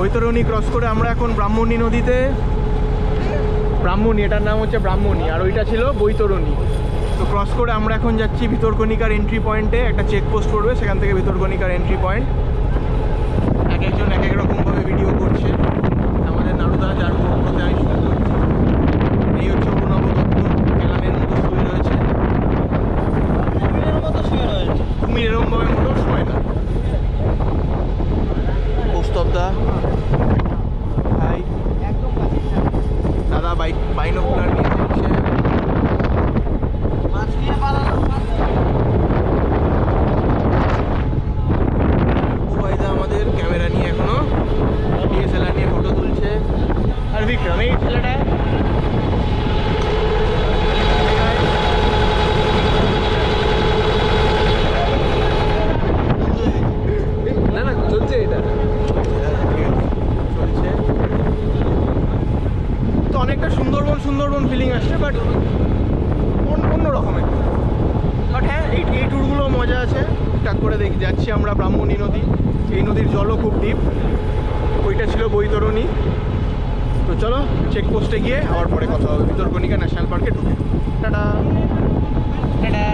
বৈতরণী cross করে আমরা এখন ব্রাহ্মণী নদীতে, ব্রাহ্মণী, এটার নাম হচ্ছে ব্রাহ্মণী, আর ওইটা ছিল বৈতরণী। তো ক্রস করে আমরা এখন যাচ্ছি ভিতরকণিকার এন্ট্রি পয়েন্টে। একটা চেকপোস্ট পড়বে, সেখান থেকে ভিতরকণিকার এন্ট্রি পয়েন্ট। এক একজন এক এক রকমভাবে ভিডিও করছে। আমাদের নাড়ুদা যার উপরে আমি শুরু করছি। এই হচ্ছে অরুণাভ দত্ত, কেলানের মতো শুয়ে রয়েছে, কুমির এরমভাবে মোটেও শোয় না। কৌস্তবদা, ভাই, দাদা বাইনোকুলার নিয়ে চলছে। উবাইদা আমাদের ক্যামেরা নিয়ে এখনো ডিএসএলআর নিয়ে ফটো তুলছে। আর বিক্রম, এই ছেলেটা না না চলছে এটা চলছে। তো অনেকটা সুন্দরবন সুন্দরবন ফিলিং আসছে, বাট অন্য রকমের। বাট হ্যাঁ, এই ট্যুরগুলো মজা আছে। টুকটাক করে যাচ্ছি আমরা ব্রাহ্মণী নদী। এই নদীর জলও খুব ডিপ। ওইটা ছিল বৈতরণী। তো চলো চেকপোস্টে গিয়ে আবার পরে কথা হবে ভিতরকণিকা ন্যাশনাল পার্কে ঢুকে। Tata tata.